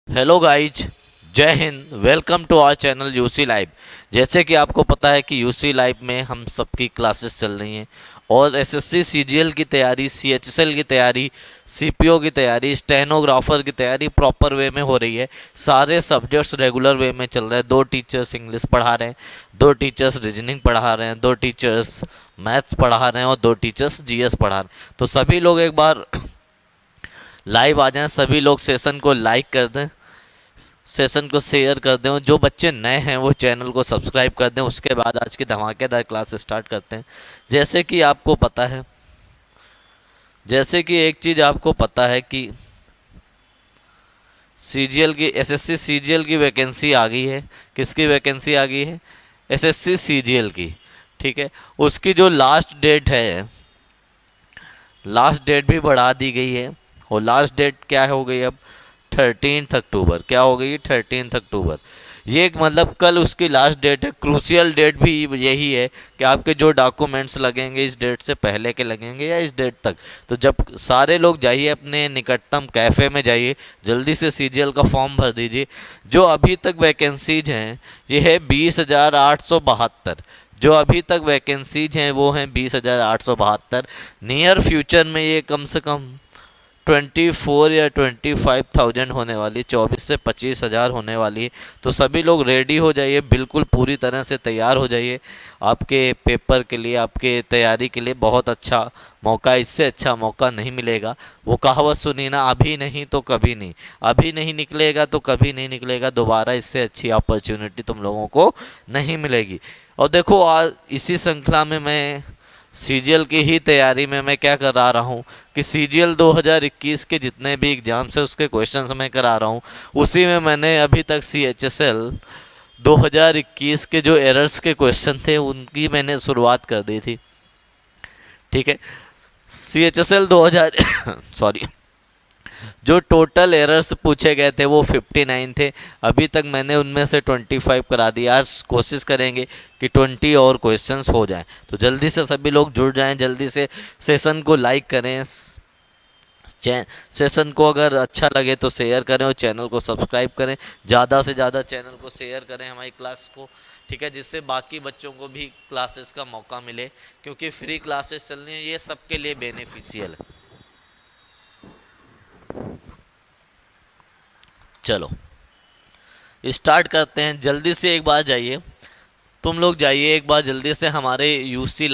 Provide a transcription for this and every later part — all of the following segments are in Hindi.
हेलो गाइज, जय हिंद। Welcome to our channel UC live. जैसे कि आपको पता है कि यूसी लाइव में हम सबकी क्लासेस चल रही हैं और एसएससी सीजीएल की तैयारी, सीएचएसएल की तैयारी, सीपीओ की तैयारी, स्टेनोग्राफर की तैयारी प्रॉपर वे में हो रही है। सारे सब्जेक्ट्स रेगुलर वे में चल रहे हैं। 2 टीचर्स इंग्लिश पढ़ा रहे हैं, 2 टीचर्स रीजनिंग पढ़ा रहे हैं, 2 टीचर्स मैथ्स पढ़ा रहे हैं और 2 टीचर्स जीएस पढ़ा रहे हैं। तो सभी लोग एक बार लाइव आ जाएं, सभी लोग सेशन को लाइक कर दें, सेशन को शेयर कर दें और जो बच्चे नए हैं वो चैनल को सब्सक्राइब कर दें। उसके बाद आज की धमाकेदार क्लास स्टार्ट करते हैं। जैसे कि आपको पता है, जैसे कि एक चीज़ आपको पता है कि सीजीएल की, एसएससी सीजीएल की वैकेंसी आ गई है। किसकी वैकेंसी आ गई है? एसएससी सीजीएल की। ठीक है, उसकी जो लास्ट डेट है, लास्ट डेट भी बढ़ा दी गई है। और लास्ट डेट क्या हो गई अब? 13 अक्टूबर। क्या हो गई? 13 अक्टूबर। ये एक मतलब कल उसकी लास्ट डेट है। क्रूशियल डेट भी यही है कि आपके जो डॉक्यूमेंट्स लगेंगे इस डेट से पहले के लगेंगे या इस डेट तक। तो जब सारे लोग जाइए, अपने निकटतम कैफ़े में जाइए, जल्दी से सीजीएल का फॉर्म भर दीजिए। जो अभी तक वैकेंसीज हैं ये है 20,872। जो अभी तक वैकेंसीज हैं वो हैं 20,872। नियर फ्यूचर में ये कम से कम 24 या 25,000 होने वाली, 24 से 25,000 होने वाली। तो सभी लोग रेडी हो जाइए, बिल्कुल पूरी तरह से तैयार हो जाइए। आपके पेपर के लिए, आपके तैयारी के लिए बहुत अच्छा मौका, इससे अच्छा मौका नहीं मिलेगा। वो कहावत सुनी ना, अभी नहीं तो कभी नहीं। अभी नहीं निकलेगा तो कभी नहीं निकलेगा दोबारा। इससे अच्छी अपॉर्चुनिटी तुम लोगों को नहीं मिलेगी। और देखो, आज इसी श्रृंखला में मैं सीजीएल की ही तैयारी में मैं क्या करा रहा हूँ कि सीजीएल 2021 के जितने भी एग्जाम्स है उसके क्वेश्चंस मैं करा रहा हूँ। उसी में मैंने अभी तक सीएचएसएल 2021 के जो एरर्स के क्वेश्चन थे उनकी मैंने शुरुआत कर दी थी। ठीक है, सीएचएसएल 2000 सॉरी, जो टोटल एरर्स पूछे गए थे वो 59 थे। अभी तक मैंने उनमें से 25 करा दिया। आज कोशिश करेंगे कि 20 और क्वेश्चंस हो जाएं। तो जल्दी से सभी लोग जुड़ जाएं, जल्दी से सेशन को लाइक करें, सेशन को अगर अच्छा लगे तो शेयर करें और चैनल को सब्सक्राइब करें। ज़्यादा से ज़्यादा चैनल को शेयर करें हमारी क्लास को। ठीक है, जिससे बाकी बच्चों को भी क्लासेस का मौका मिले, क्योंकि फ्री क्लासेस चल रही हैं, ये सबके लिए बेनिफिशियल है। चलो स्टार्ट करते हैं। जल्दी से एक बार जाइए, तुम लोग जाइए एक बार जल्दी से हमारे यूसी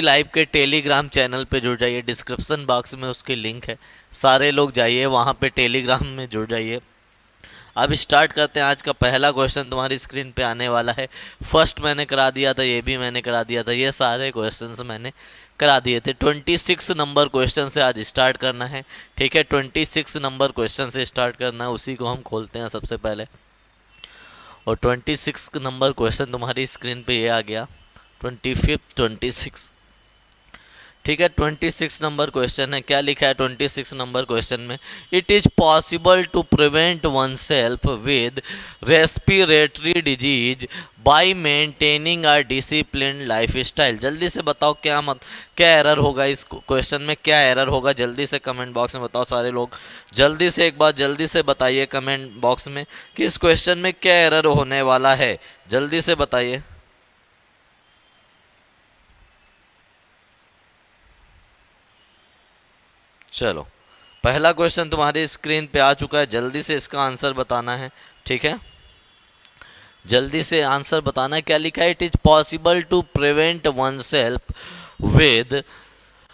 लाइव के टेलीग्राम चैनल पे जुड़ जाइए। डिस्क्रिप्शन बॉक्स में उसकी लिंक है, सारे लोग जाइए वहाँ पे टेलीग्राम में जुड़ जाइए। अब स्टार्ट करते हैं। आज का पहला क्वेश्चन तुम्हारी स्क्रीन पे आने वाला है। फर्स्ट मैंने करा दिया था, ये भी मैंने करा दिया था, ये सारे क्वेश्चंस मैंने करा दिए थे। 26 नंबर क्वेश्चन से आज स्टार्ट करना है। ठीक है, 26 नंबर क्वेश्चन से स्टार्ट करना है, उसी को हम खोलते हैं सबसे पहले। और 26 नंबर क्वेश्चन तुम्हारी स्क्रीन पे ये आ गया, 25 26। ठीक है, 26 नंबर क्वेश्चन है। क्या लिखा है 26 नंबर क्वेश्चन में? It is possible to prevent oneself with respiratory disease by maintaining a discipline lifestyle. जल्दी से बताओ क्या एरर होगा इस क्वेश्चन में, क्या एरर होगा? जल्दी से कमेंट बॉक्स में बताओ सारे लोग। जल्दी से एक बार जल्दी से बताइए कमेंट बॉक्स में कि इस क्वेश्चन में क्या एरर होने वाला है। जल्दी से बताइए। चलो, पहला क्वेश्चन तुम्हारी स्क्रीन पे आ चुका है, जल्दी से इसका आंसर बताना है। ठीक है, जल्दी से आंसर बताना है। क्या लिखा है? It is possible to prevent oneself with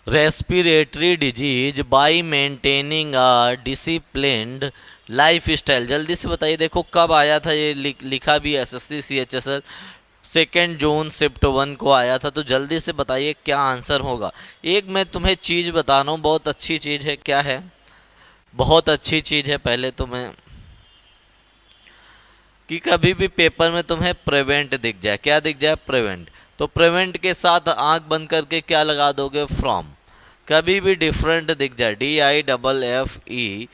respiratory disease by maintaining a disciplined lifestyle. जल्दी से बताइए। देखो कब आया था ये, लिखा भी एसएससी सीएचएसएल 2 जून शिफ्ट 1 को आया था। तो जल्दी से बताइए क्या आंसर होगा। एक मैं तुम्हें चीज़ बता रहा हूँ, बहुत अच्छी चीज़ है। क्या है? बहुत अच्छी चीज़ है। पहले तो मैं कि कभी भी पेपर में तुम्हें प्रिवेंट दिख जाए, क्या दिख जाए? प्रिवेंट। तो प्रिवेंट के साथ आंख बंद करके क्या लगा दोगे? फ्रॉम। कभी भी डिफरेंट दिख जाए, DIFFERENT,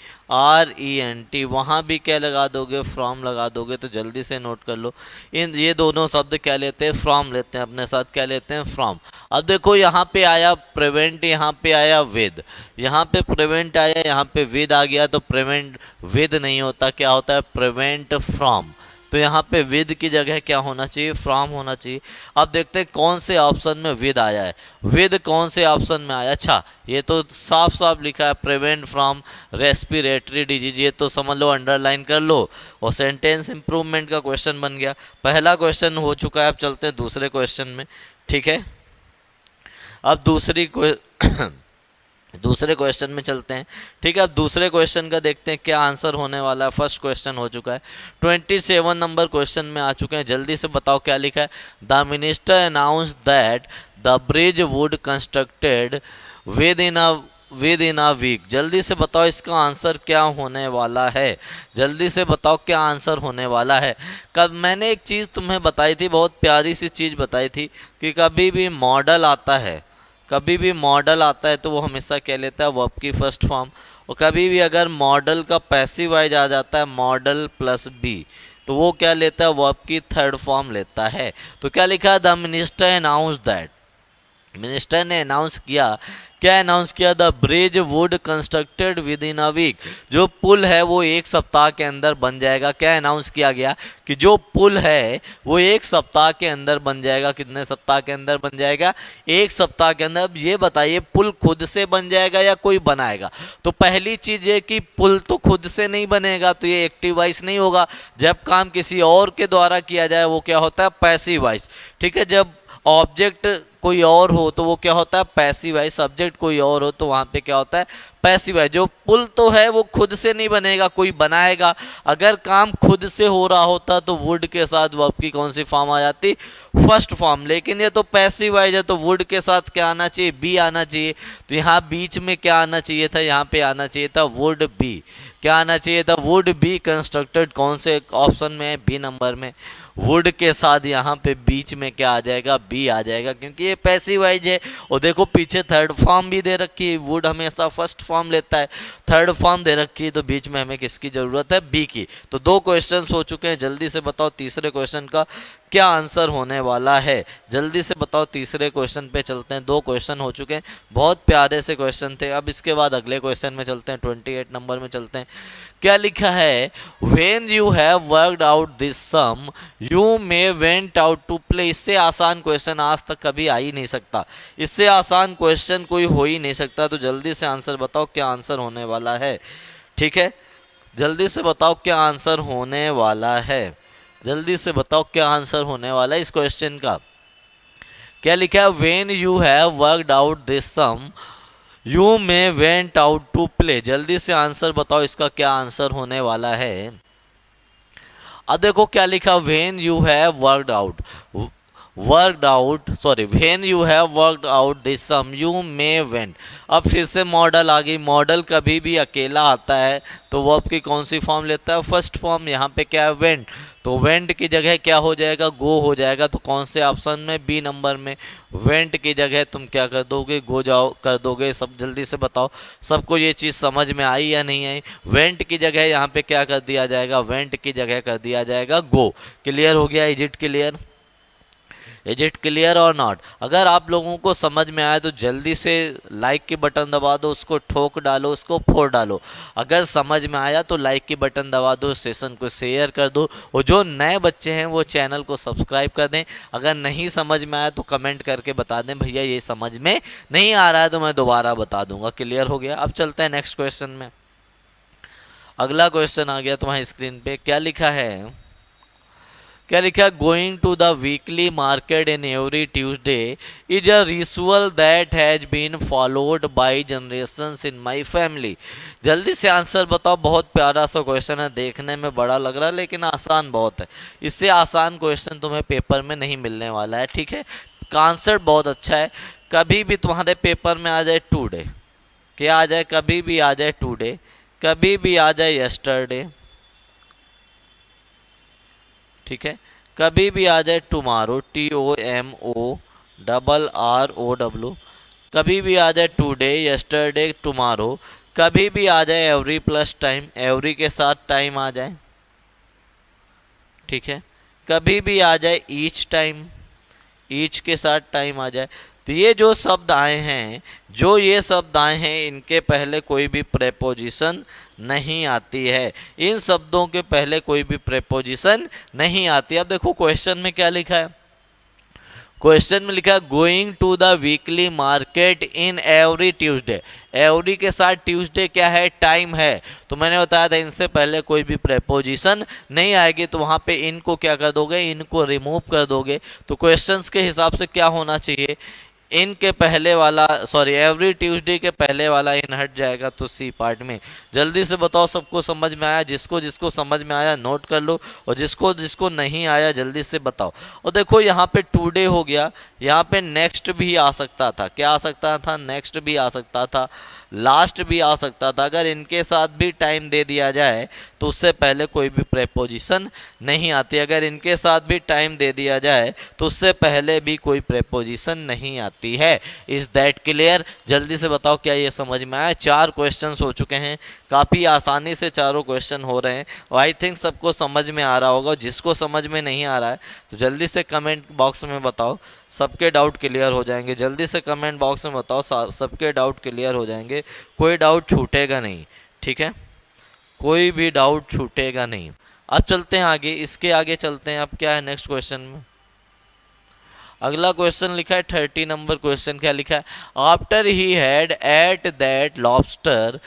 वहाँ भी क्या लगा दोगे, फ्रॉम लगा दोगे। तो जल्दी से नोट कर लो, इन ये दोनों शब्द क्या लेते हैं, फ्रॉम लेते हैं, अपने साथ क्या लेते हैं, फ्रॉम। अब देखो यहाँ पे आया प्रिवेंट, यहाँ पे आया विद, यहाँ पे प्रिवेंट आया, यहाँ पे विद आ गया, तो प्रिवेंट विद नहीं होता, क्या होता है, प्रिवेंट फ्रॉम। तो यहाँ पे विद की जगह क्या होना चाहिए, फ्रॉम होना चाहिए। अब देखते हैं कौन से ऑप्शन में विद आया है, विद कौन से ऑप्शन में आया। अच्छा, ये तो साफ साफ लिखा है, प्रिवेंट फ्रॉम रेस्पिरेटरी डिजीज, ये तो समझ लो, अंडरलाइन कर लो। और सेंटेंस इंप्रूवमेंट का क्वेश्चन बन गया, पहला क्वेश्चन हो चुका है। अब चलते हैं दूसरे क्वेश्चन में, ठीक है। अब दूसरे क्वेश्चन में चलते हैं, ठीक है। अब दूसरे क्वेश्चन का देखते हैं क्या आंसर होने वाला है। फर्स्ट क्वेश्चन हो चुका है, 27 नंबर क्वेश्चन में आ चुके हैं। जल्दी से बताओ क्या लिखा है। The minister announce that the bridge would constructed within a week. जल्दी से बताओ इसका आंसर क्या होने वाला है, जल्दी से बताओ क्या आंसर होने वाला है। कब मैंने एक चीज़ तुम्हें बताई थी, बहुत प्यारी सी चीज़ बताई थी कि कभी भी मॉडल आता है, कभी भी मॉडल आता है तो वो हमेशा क्या लेता है, वर्ब की फर्स्ट फॉर्म। और कभी भी अगर मॉडल का पैसिव वाइज आ जाता है, मॉडल प्लस बी, तो वो क्या लेता है, वर्ब की थर्ड फॉर्म लेता है। तो क्या लिखा है, the minister announce that, minister ने अनाउंस किया, क्या अनाउंस किया, the bridge would constructed within a week, जो पुल है वो एक सप्ताह के अंदर बन जाएगा। क्या अनाउंस किया गया कि जो पुल है वो एक सप्ताह के अंदर बन जाएगा। कितने सप्ताह के अंदर बन जाएगा, एक सप्ताह के अंदर। अब ये बताइए पुल खुद से बन जाएगा या कोई बनाएगा। तो पहली चीज है कि पुल तो खुद से नहीं बनेगा, तो ये एक्टिव वॉइस नहीं होगा। जब काम किसी और के द्वारा किया जाए वो क्या होता है, पैसिव वॉइस, ठीक है। जब ऑब्जेक्ट कोई और हो तो वो क्या होता है, पैसिव वॉइस। सब्जेक्ट कोई और हो तो वहां पे क्या होता है, पैसिव वॉइस। जो पुल तो है वो खुद से नहीं बनेगा, कोई बनाएगा। अगर काम खुद से हो रहा होता तो वुड के साथ वर्ब की कौन सी फॉर्म आ जाती, फर्स्ट फॉर्म। लेकिन ये तो पैसिव वॉइस है, तो वुड के साथ क्या आना चाहिए, बी आना चाहिए। तो यहाँ बीच में क्या आना चाहिए था, यहाँ पे आना चाहिए था वुड बी। क्या आना चाहिए था, वुड बी कंस्ट्रक्टेड। कौन से ऑप्शन में है, बी नंबर में। वुड के साथ यहाँ पे बीच में क्या आ जाएगा, बी आ जाएगा, क्योंकि ये पैसिव वॉइस है। और देखो पीछे थर्ड फॉर्म भी दे रखी है, वुड हमेशा फर्स्ट फॉर्म लेता है, थर्ड फॉर्म दे रखी है, तो बीच में हमें किसकी जरूरत है, बी की। तो दो क्वेश्चन हो चुके हैं, जल्दी से बताओ तीसरे क्वेश्चन का क्या आंसर होने वाला है। जल्दी से बताओ, तीसरे क्वेश्चन पे चलते हैं। दो क्वेश्चन हो चुके हैं, बहुत प्यारे से क्वेश्चन थे। अब इसके बाद अगले क्वेश्चन में चलते हैं, 28 नंबर में चलते हैं। क्या लिखा है, when you have worked out this sum you may went out to play. इससे आसान क्वेश्चन आज तक कभी आ ही नहीं सकता, इससे आसान क्वेश्चन कोई हो ही नहीं सकता। तो जल्दी से आंसर बताओ क्या आंसर होने वाला है, ठीक है। जल्दी से बताओ क्या आंसर होने वाला है, जल्दी से बताओ क्या आंसर होने वाला है इस क्वेश्चन का। क्या लिखा है, when you have worked out this sum you may went out to play. जल्दी से आंसर बताओ इसका क्या आंसर होने वाला है। अब देखो क्या लिखा, when you have when you have worked out this sum you may went. अब फिर से मॉडल आ गई, मॉडल कभी भी अकेला आता है तो वर्ब की कौन सी फॉर्म लेता है, फर्स्ट फॉर्म। यहाँ पे क्या है, वेंट, तो वेंट की जगह क्या हो जाएगा, गो हो जाएगा। तो कौन से ऑप्शन में, बी नंबर में। वेंट की जगह तुम क्या कर दोगे, गो जाओ कर दोगे। सब जल्दी से बताओ, सबको ये चीज़ समझ में आई या नहीं आई। वेंट की जगह यहाँ पे क्या कर दिया जाएगा, वेंट की जगह कर दिया जाएगा गो। क्लियर हो गया, is it clear, is it clear और नॉट। अगर आप लोगों को समझ में आए तो जल्दी से लाइक की बटन दबा दो, उसको ठोक डालो, उसको फोड़ डालो। अगर समझ में आया तो लाइक की बटन दबा दो, सेशन को शेयर कर दो, और जो नए बच्चे हैं वो चैनल को सब्सक्राइब कर दें। अगर नहीं समझ में आया तो कमेंट करके बता दें, भैया ये समझ में नहीं आ रहा है, तो मैं दोबारा बता दूंगा। क्लियर हो गया। अब चलते हैं नेक्स्ट क्वेश्चन में। अगला क्वेश्चन आ गया तुम्हारी स्क्रीन पे, क्या लिखा है, क्या लिखा, going to the weekly market in every Tuesday is a ritual that has been followed by generations in my family. जल्दी से आंसर बताओ। बहुत प्यारा सा क्वेश्चन है, देखने में बड़ा लग रहा है लेकिन आसान बहुत है। इससे आसान क्वेश्चन तुम्हें पेपर में नहीं मिलने वाला है, ठीक है। कॉन्सेप्ट बहुत अच्छा है। कभी भी तुम्हारे पेपर में आ जाए टुडे, क्या आ जाए, कभी भी आ जाए टुडे, कभी भी आ जाए यस्टरडे, ठीक है, कभी भी आ जाए टुमारो, TOMORROW, कभी भी आ जाए टुडे, यस्टरडे, टुमारो, कभी भी आ जाए एवरी प्लस टाइम, एवरी के साथ टाइम आ जाए, ठीक है। कभी भी आ जाए ईच टाइम, ईच के साथ टाइम आ जाए। तो ये जो शब्द आए हैं, जो ये शब्द आए हैं, इनके पहले कोई भी प्रेपोजिशन नहीं आती है। इन शब्दों के पहले कोई भी प्रेपोजिशन नहीं आती। अब देखो क्वेश्चन में क्या लिखा है। क्वेश्चन में लिखा है going to the weekly market in every Tuesday. Every के साथ ट्यूसडे क्या है, टाइम है। तो मैंने बताया था इनसे पहले कोई भी प्रेपोजिशन नहीं आएगी, तो वहां पे इनको क्या कर दोगे, इनको रिमूव कर दोगे। तो क्वेश्चंस के हिसाब से क्या होना चाहिए, इन के पहले वाला, सॉरी एवरी ट्यूसडे के पहले वाला इन हट जाएगा, तो सी पार्ट में। जल्दी से बताओ सबको समझ में आया? जिसको जिसको समझ में आया नोट कर लो, और जिसको जिसको नहीं आया जल्दी से बताओ। और देखो यहाँ पे टुडे हो गया, यहाँ पे नेक्स्ट भी आ सकता था। क्या आ सकता था? नेक्स्ट भी आ सकता था, लास्ट भी आ सकता था। अगर इनके साथ भी टाइम दे दिया जाए तो उससे पहले कोई भी प्रेपोजिशन नहीं आती। अगर इनके साथ भी टाइम दे दिया जाए तो उससे पहले भी कोई प्रेपोजिशन नहीं आती है। Is that clear? जल्दी से बताओ क्या ये समझ में आया? 4 क्वेश्चंस हो चुके हैं, काफ़ी आसानी से चारों क्वेश्चन हो रहे हैं। आई थिंक सबको समझ में आ रहा होगा। जिसको समझ में नहीं आ रहा है तो जल्दी से कमेंट बॉक्स में बताओ, सबके डाउट क्लियर हो जाएंगे। जल्दी से कमेंट बॉक्स में बताओ, सबके डाउट क्लियर हो जाएंगे, कोई डाउट छूटेगा नहीं, ठीक है? कोई भी डाउट छूटेगा नहीं। अब चलते हैं आगे, इसके आगे चलते हैं। अब क्या है नेक्स्ट क्वेश्चन में? अगला क्वेश्चन लिखा है 30 नंबर क्वेश्चन। क्या लिखा है? After he had ate that lobster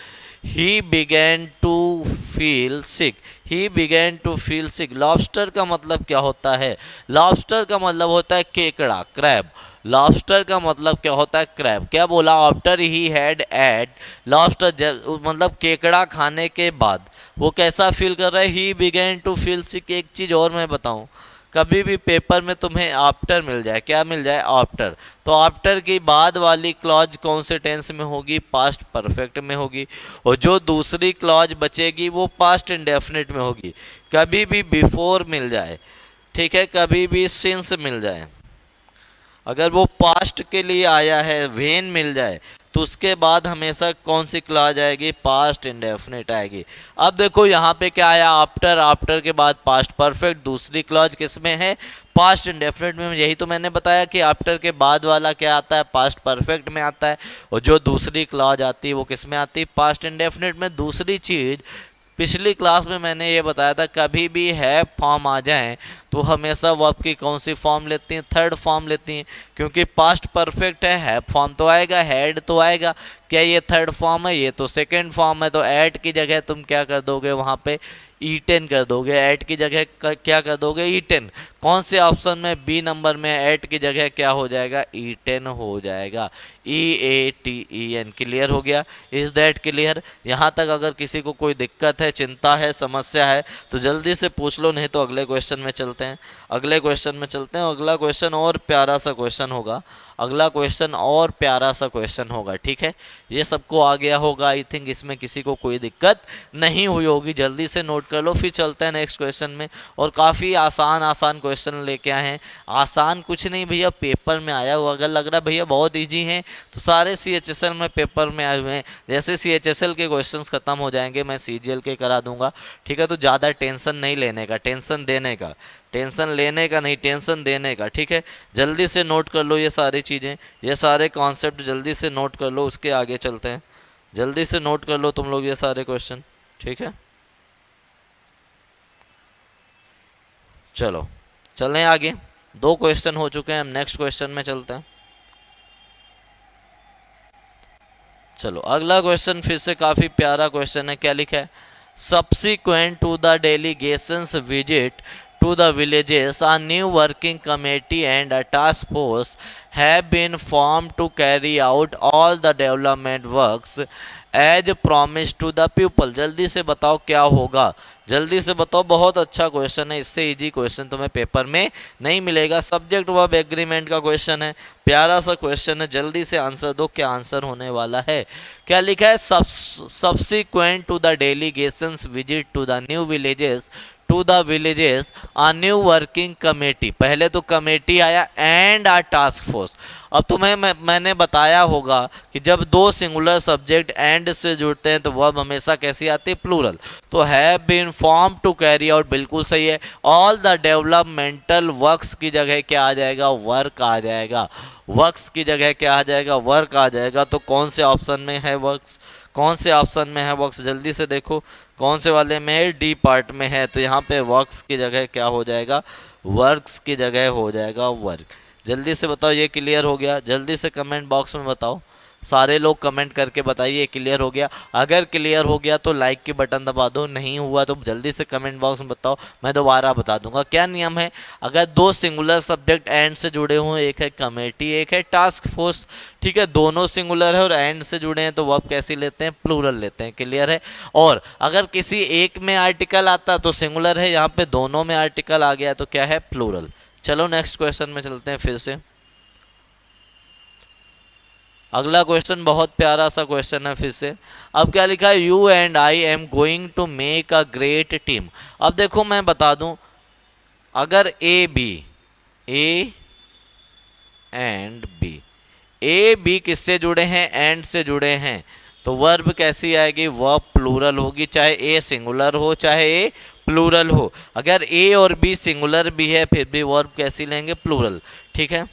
he began to feel sick. He began to feel sick. Lobster का मतलब क्या होता है? लॉबस्टर का मतलब होता है केकड़ा, क्रैब। लॉबस्टर का मतलब क्या होता है? क्रैब। क्या बोला? After he had ate lobster, मतलब केकड़ा खाने के बाद वो कैसा फील कर रहा है? He began to feel sick. एक चीज़ और मैं बताऊं, कभी भी पेपर में तुम्हें आफ्टर मिल जाए, क्या मिल जाए? आफ्टर, तो आफ्टर की बाद वाली क्लॉज कौन से टेंस में होगी? पास्ट परफेक्ट में होगी। और जो दूसरी क्लॉज बचेगी वो पास्ट इंडेफिनिट में होगी। कभी भी बिफोर मिल जाए, ठीक है, कभी भी सिंस मिल जाए, अगर वो पास्ट के लिए आया है, वेन मिल जाए, तो उसके बाद हमेशा कौन सी क्लॉज आएगी? पास्ट इंडेफिनिट आएगी। अब देखो यहाँ पे क्या आया? आफ्टर, आफ्टर के बाद पास्ट परफेक्ट, दूसरी क्लॉज किस में है? पास्ट इंडेफिनिट में। यही तो मैंने बताया कि आफ्टर के बाद वाला क्या आता है? पास्ट परफेक्ट में आता है। और जो दूसरी क्लॉज आती है वो किस में आती है? पास्ट इंडेफिनिट में। दूसरी चीज़, पिछली क्लास में मैंने ये बताया था, कभी भी है फॉर्म आ जाए तो हमेशा वर्ब की कौन सी फॉर्म लेती हैं? थर्ड फॉर्म लेती हैं, क्योंकि पास्ट परफेक्ट है फॉर्म तो आएगा, हैड तो आएगा। क्या ये थर्ड फॉर्म है? ये तो सेकंड फॉर्म है। तो ऐड की जगह तुम क्या कर दोगे? वहाँ पे ईटेन कर दोगे। ऐड की जगह क्या कर दोगे? ईटेन। कौन से ऑप्शन में? बी नंबर में ऐड की जगह क्या हो जाएगा? ईटेन हो जाएगा। EATEN। क्लियर हो गया? Is that clear? यहाँ तक अगर किसी को कोई दिक्कत है, चिंता है, समस्या है तो जल्दी से पूछ लो, नहीं तो अगले क्वेश्चन में चलते हैं। अगले क्वेश्चन में चलते हैं। अगला क्वेश्चन और प्यारा सा क्वेश्चन होगा। अगला क्वेश्चन और प्यारा सा क्वेश्चन होगा, ठीक है? ये सबको आ गया होगा आई थिंक, इसमें किसी को कोई दिक्कत नहीं हुई होगी। जल्दी से नोट कर लो, फिर चलते हैं नेक्स्ट क्वेश्चन में। और काफ़ी आसान आसान क्वेश्चन लेके आए हैं। आसान कुछ नहीं भैया, पेपर में आया हुआ। अगर लग रहा है भैया बहुत ईजी हैं तो सारे CHSL में पेपर में आए हुए हैं। जैसे CHSL के क्वेश्चंस खत्म हो जाएंगे मैं CGL के करा दूंगा, ठीक है? तो ज़्यादा टेंशन नहीं लेने का, टेंशन देने का, टेंशन लेने का नहीं, टेंशन देने का, ठीक है? जल्दी से नोट कर लो ये सारी चीज़ें, ये सारे कॉन्सेप्ट जल्दी से नोट कर लो, उसके आगे चलते हैं। जल्दी से नोट कर लो तुम लोग ये सारे क्वेश्चन, ठीक है? चलो चलें आगे। 2 क्वेश्चन हो चुके हैं, हम नेक्स्ट क्वेश्चन में चलते हैं। चलो अगला क्वेश्चन फिर से काफ़ी प्यारा क्वेश्चन है। क्या लिखा है? Subsequent to the delegation's visit to the villages, a new working committee and a task force have been formed to carry out all the development works as promised to the people। जल्दी से बताओ क्या होगा? जल्दी से बताओ। बहुत अच्छा क्वेश्चन है, इससे इजी क्वेश्चन तुम्हें पेपर में नहीं मिलेगा। सब्जेक्ट वर्ब एग्रीमेंट का क्वेश्चन है, प्यारा सा क्वेश्चन है। जल्दी से आंसर दो, क्या आंसर होने वाला है? क्या लिखा है? Subsequent to the delegation's visit to the new villages, to the villages, a new working committee. पहले तो कमेटी आया एंड अ टास्क फोर्स। अब तुम्हें मैंने बताया होगा कि जब दो सिंगुलर सब्जेक्ट एंड से जुड़ते हैं तो वर्ब हमेशा कैसी आती है, प्लूरल। तो have been form to carry out बिल्कुल सही है। ऑल द डेवलपमेंटल वर्क्स की जगह क्या आ जाएगा, वर्क आ जाएगा। वर्क्स की जगह क्या आ जाएगा, वर्क आ जाएगा। तो कौन से ऑप्शन में है वर्क्स, कौन से ऑप्शन में है वर्क्स, जल्दी से देखो कौन से वाले में है, डी पार्ट में है। तो यहाँ पे वर्क्स की जगह क्या हो जाएगा, वर्क्स की जगह हो जाएगा वर्क। जल्दी से बताओ ये क्लियर हो गया, जल्दी से कमेंट बॉक्स में बताओ, सारे लोग कमेंट करके बताइए क्लियर हो गया। अगर क्लियर हो गया तो लाइक की बटन दबा दो, नहीं हुआ तो जल्दी से कमेंट बॉक्स में बताओ, मैं दोबारा बता दूंगा। क्या नियम है, अगर दो सिंगुलर सब्जेक्ट एंड से जुड़े हों, एक है कमेटी एक है टास्क फोर्स, ठीक है, दोनों सिंगुलर है और एंड से जुड़े हैं तो वर्ब कैसी लेते हैं, प्लूरल लेते हैं। क्लियर है। और अगर किसी एक में आर्टिकल आता तो सिंगुलर है, यहाँ पे दोनों में आर्टिकल आ गया तो क्या है, प्लूरल। चलो नेक्स्ट क्वेश्चन में चलते हैं फिर से। अगला क्वेश्चन बहुत प्यारा सा क्वेश्चन है फिर से। अब क्या लिखा है, you and I am going to make a great team. अब देखो मैं बता दूं, अगर A and B, A B किससे जुड़े हैं, एंड से जुड़े हैं, तो वर्ब कैसी आएगी, वर्ब प्लूरल होगी, चाहे ए सिंगुलर हो चाहे ए प्लूरल हो। अगर ए और बी सिंगुलर भी है फिर भी वर्ब कैसी लेंगे, प्लूरल। ठीक है।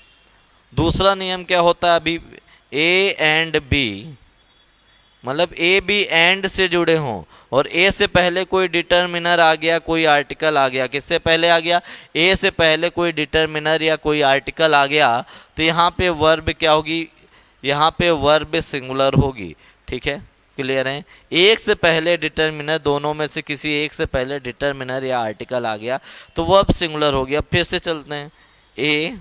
दूसरा नियम क्या होता है, अभी ए एंड बी, मतलब ए बी एंड से जुड़े हों और ए से पहले कोई डिटर्मिनर आ गया, कोई आर्टिकल आ गया, किससे पहले आ गया, ए से पहले कोई डिटर्मिनर या कोई आर्टिकल आ गया, तो यहाँ पे वर्ब क्या होगी, यहाँ पे वर्ब सिंगुलर होगी। ठीक है, क्लियर है। एक से पहले डिटर्मिनर, दोनों में से किसी एक से पहले डिटर्मिनर या आर्टिकल आ गया तो वर्ब सिंगुलर हो गया। फिर से चलते हैं, ए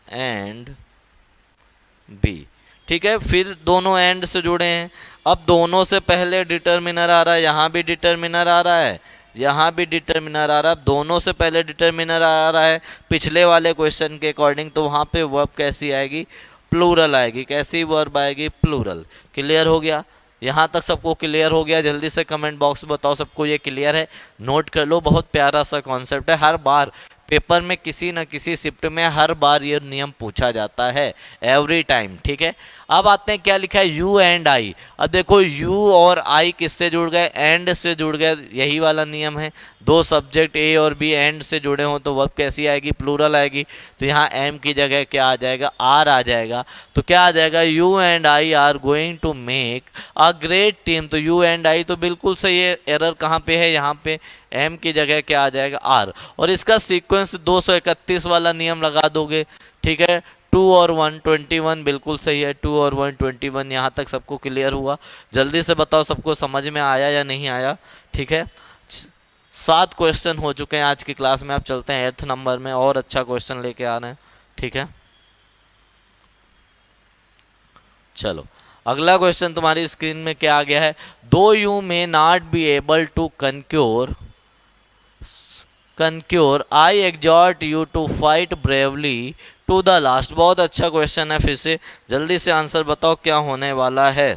एंड बी, ठीक है, फिर दोनों एंड से जुड़े हैं। अब दोनों से पहले डिटर्मिनर आ रहा है, यहाँ भी डिटर्मिनर आ रहा है, यहाँ भी डिटर्मिनर आ रहा है, दोनों से पहले डिटर्मिनर आ रहा है पिछले वाले क्वेश्चन के अकॉर्डिंग, तो वहाँ पे वर्ब कैसी आएगी, प्लूरल आएगी। कैसी वर्ब आएगी, प्लूरल। क्लियर हो गया, यहाँ तक सबको क्लियर हो गया? जल्दी से कमेंट बॉक्स में बताओ सबको ये क्लियर है। नोट कर लो, बहुत प्यारा सा कॉन्सेप्ट है, हर बार पेपर में किसी न किसी शिफ्ट में हर बार ये नियम पूछा जाता है, एवरी टाइम। ठीक है, अब आते हैं क्या लिखा है, यू एंड आई। अब देखो यू और आई किससे जुड़ गए, एंड से जुड़ गए, यही वाला नियम है। दो सब्जेक्ट ए और बी एंड से जुड़े हों तो वर्ब कैसी आएगी, प्लूरल आएगी। तो यहाँ एम की जगह क्या आ जाएगा, आर आ जाएगा। तो क्या आ जाएगा, you and I are going to make a great team. तो यू एंड आई तो बिल्कुल सही है, एरर कहाँ पे है, यहाँ पे एम की जगह क्या आ जाएगा, आर। और इसका सीक्वेंस 231 वाला नियम लगा दोगे। ठीक है, 2 और 1 21 बिल्कुल सही है, 2 और 1 21। यहाँ तक सबको क्लियर हुआ? जल्दी से बताओ सबको समझ में आया या नहीं आया? ठीक है, 7 क्वेश्चन हो चुके हैं आज की क्लास में। अब चलते हैं 8th नंबर में, और अच्छा क्वेश्चन लेके आ रहे हैं। ठीक है, चलो अगला क्वेश्चन तुम्हारी स्क्रीन में क्या आ गया है, though you may not be able to conquer I exhort you to fight bravely to the last. बहुत अच्छा क्वेश्चन है, फिर से जल्दी से आंसर बताओ क्या होने वाला है।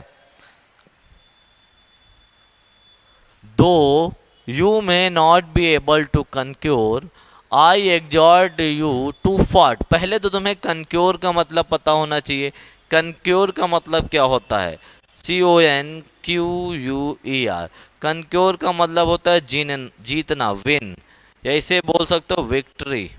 Though you may not be able to conquer I exhort you to fight. पहले तो तुम्हें कंक्योर का मतलब पता होना चाहिए। कंक्योर का मतलब क्या होता है, CONQUER। कंक्योर का मतलब होता है जीतना, विन, या इसे बोल सकते हो विक्ट्री।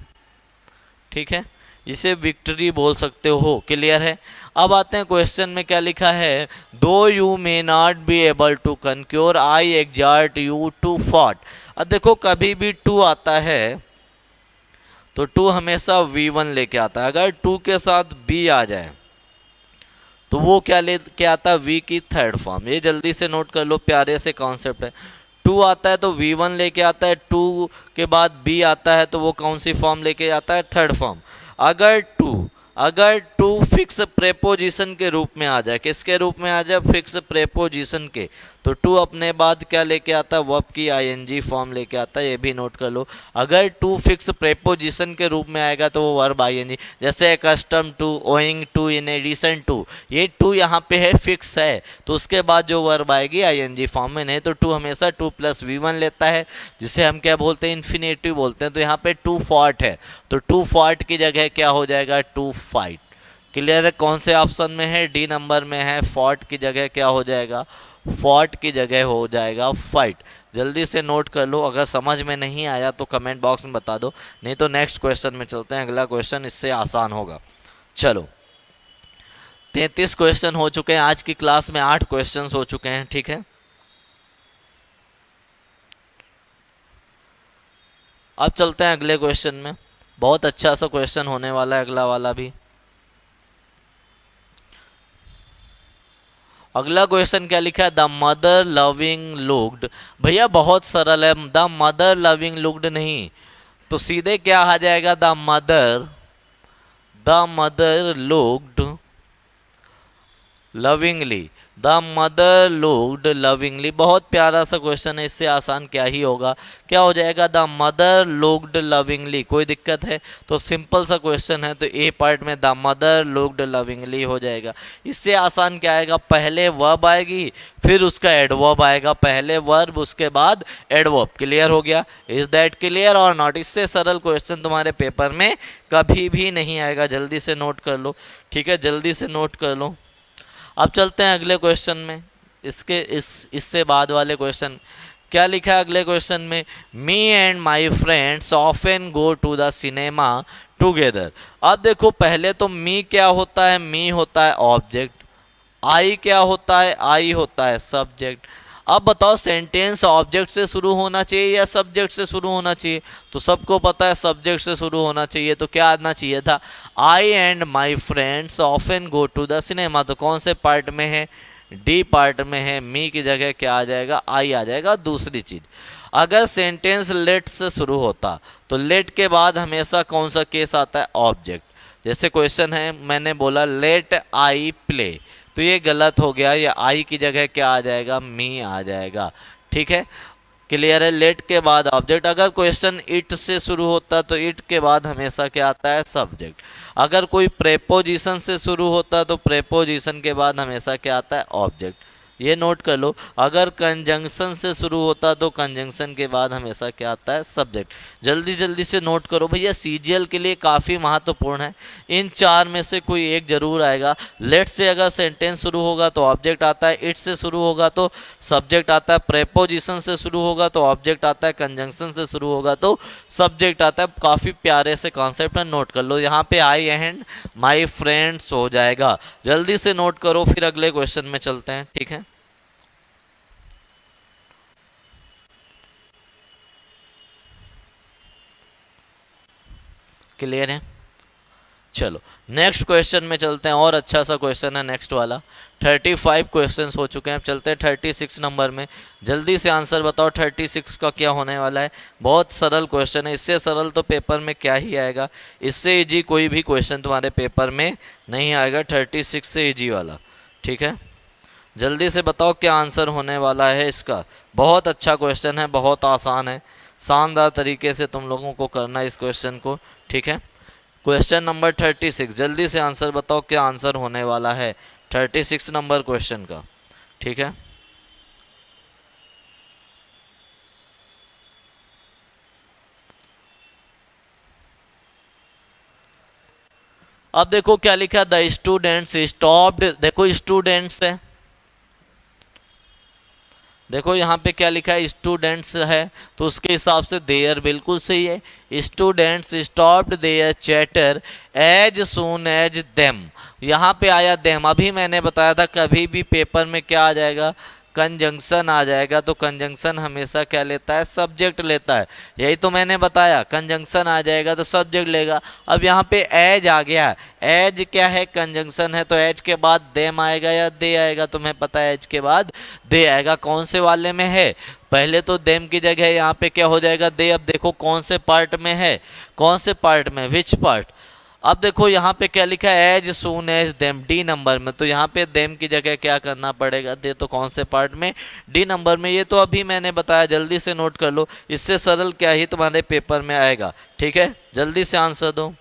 ठीक है, इसे विक्ट्री बोल सकते हो। क्लियर है। अब आते हैं क्वेश्चन में क्या लिखा है, though you may not be able to conquer I exhort you to fight. अब देखो कभी भी टू आता है तो टू हमेशा V1 लेके आता है। अगर टू के साथ बी आ जाए तो वो क्या लेके आता है, वी की थर्ड फॉर्म। ये जल्दी से नोट कर लो, प्यारे से कॉन्सेप्ट है। टू आता है तो V1 लेके आता है, टू के बाद बी आता है तो वो कौन सी फॉर्म लेके आता है, थर्ड फॉर्म। अगर टू अगर टू फिक्स प्रेपोजिशन के रूप में आ जाए, किसके रूप में आ जाए, फिक्स प्रेपोजिशन के, तो टू अपने बाद क्या लेके आता है, वर्ब की आईएनजी फॉर्म लेके आता है, ये भी नोट कर लो। अगर टू फिक्स प्रेपोजिशन के रूप में आएगा तो वो वर्ब आईएनजी, जैसे accustom to, owing to, in addition to, ये टू यहाँ पे है, फिक्स है, तो उसके बाद जो वर्ब आएगी आईएनजी फॉर्म में, नहीं तो टू हमेशा टू प्लस वी1 लेता है, जिसे हम क्या बोलते हैं, इन्फिनेटिव बोलते हैं। तो यहाँ पे टू फॉट है, तो टू फॉट की जगह क्या हो जाएगा, टू फाइट। क्लियर है, कौन से ऑप्शन में है, डी नंबर में है, फॉट की जगह क्या हो जाएगा, फॉट की जगह हो जाएगा फाइट। जल्दी से नोट कर लो, अगर समझ में नहीं आया तो कमेंट बॉक्स में बता दो, नहीं तो नेक्स्ट क्वेश्चन में चलते हैं। अगला क्वेश्चन इससे आसान होगा। चलो 33 क्वेश्चन हो चुके हैं, आज की क्लास में 8 क्वेश्चन हो चुके हैं, ठीक है। अब चलते हैं अगले क्वेश्चन में, बहुत अच्छा सा क्वेश्चन होने वाला है अगला वाला भी। अगला क्वेश्चन क्या लिखा है, द मदर लविंग लुक्ड, भैया बहुत सरल है, द मदर लविंग लुक्ड नहीं, तो सीधे क्या आ जाएगा, the mother looked lovingly, the mother looked lovingly. बहुत प्यारा सा क्वेश्चन है, इससे आसान क्या ही होगा, क्या हो जाएगा, द मदर लुक्ड लविंगली। कोई दिक्कत है, तो सिंपल सा क्वेश्चन है, तो ए पार्ट में द मदर लुक्ड लविंगली हो जाएगा। इससे आसान क्या आएगा, पहले वर्ब आएगी, फिर उसका एडवर्ब आएगा, पहले वर्ब उसके बाद एडवर्ब। क्लियर हो गया, इज दैट क्लियर और नॉट। इससे सरल क्वेश्चन तुम्हारे पेपर में कभी भी नहीं आएगा, जल्दी से नोट कर लो, ठीक है, जल्दी से नोट कर लो। अब चलते हैं अगले क्वेश्चन में, इससे बाद वाले क्वेश्चन क्या लिखा है अगले क्वेश्चन में, me and my friends often go to the cinema together. अब देखो पहले तो मी क्या होता है, मी होता है ऑब्जेक्ट, आई क्या होता है, आई होता है सब्जेक्ट। अब बताओ सेंटेंस ऑब्जेक्ट से शुरू होना चाहिए या सब्जेक्ट से शुरू होना चाहिए, तो सबको पता है सब्जेक्ट से शुरू होना चाहिए, तो क्या आना चाहिए था, I and my friends often go to the cinema. तो कौन से पार्ट में है, डी पार्ट में है, मी की जगह क्या आ जाएगा, आई आ जाएगा। दूसरी चीज, अगर सेंटेंस लेट से शुरू होता तो लेट के बाद हमेशा कौन सा केस आता है, ऑब्जेक्ट। जैसे क्वेश्चन है, मैंने बोला लेट आई प्ले, तो ये गलत हो गया, ये आई की जगह क्या आ जाएगा, मी आ जाएगा, ठीक है। क्लियर है, लेट के बाद ऑब्जेक्ट। अगर क्वेश्चन इट से शुरू होता तो इट के बाद हमेशा क्या आता है, सब्जेक्ट। अगर कोई प्रेपोजिशन से शुरू होता तो प्रेपोजिशन के बाद हमेशा क्या आता है, ऑब्जेक्ट। ये नोट कर लो। अगर कंजंक्शन से शुरू होता तो कंजंक्शन के बाद हमेशा क्या आता है, सब्जेक्ट। जल्दी जल्दी से नोट करो भैया, सीजीएल के लिए काफ़ी महत्वपूर्ण है, इन चार में से कोई एक जरूर आएगा। लेट से अगर सेंटेंस शुरू होगा तो ऑब्जेक्ट आता है, इट से शुरू होगा तो सब्जेक्ट आता है, प्रेपोजिशन से शुरू होगा तो ऑब्जेक्ट आता है, कंजंक्शन से शुरू होगा तो सब्जेक्ट आता है। काफ़ी प्यारे से कॉन्सेप्ट है, नोट कर लो। यहाँ पे आई एंड माई फ्रेंड्स हो जाएगा, जल्दी से नोट करो, फिर अगले क्वेश्चन में चलते हैं, ठीक है। क्लियर है, चलो नेक्स्ट क्वेश्चन में चलते हैं, और अच्छा सा क्वेश्चन है नेक्स्ट वाला। 35 क्वेश्चंस हो चुके हैं, अब चलते हैं 36 नंबर में। जल्दी से आंसर बताओ 36 का क्या होने वाला है। बहुत सरल क्वेश्चन है, इससे सरल तो पेपर में क्या ही आएगा, इससे इजी कोई भी क्वेश्चन तुम्हारे पेपर में नहीं आएगा, 36 से इजी वाला, ठीक है। जल्दी से बताओ क्या आंसर होने वाला है इसका। बहुत अच्छा क्वेश्चन है, बहुत आसान है, शानदार तरीके से तुम लोगों को करना है इस क्वेश्चन को, ठीक है। क्वेश्चन नंबर 36, जल्दी से आंसर बताओ क्या आंसर होने वाला है 36 नंबर क्वेश्चन का, ठीक है। अब देखो क्या लिखा, द स्टूडेंट्स स्टॉप्ड, देखो स्टूडेंट्स है, देखो यहाँ पे क्या लिखा है, स्टूडेंट्स है, तो उसके हिसाब से देयर बिल्कुल सही है। Students stopped their chatter as soon as them, यहाँ पे आया देम। अभी मैंने बताया था कभी भी पेपर में क्या आ जाएगा, कंजंक्शन आ जाएगा, तो कंजंक्शन हमेशा क्या लेता है, सब्जेक्ट लेता है, यही तो मैंने बताया, कंजंक्शन आ जाएगा तो सब्जेक्ट लेगा। अब यहाँ पे एज आ गया, एज क्या है, कंजंक्शन है, तो एज के बाद देम आएगा या दे आएगा, तुम्हें पता है एज के बाद दे आएगा। कौन से वाले में है, पहले तो देम की जगह यहाँ पे क्या हो जाएगा, दे। अब देखो कौन से पार्ट में है, कौन से पार्ट में, विच पार्ट, अब देखो यहाँ पे क्या लिखा है, as soon as them, D number में, तो यहाँ पे देम की जगह क्या करना पड़ेगा, दे तो कौन से पार्ट में, डी नंबर में। ये तो अभी मैंने बताया, जल्दी से नोट कर लो, इससे सरल क्या ही तुम्हारे पेपर में आएगा। ठीक है, जल्दी से आंसर दो।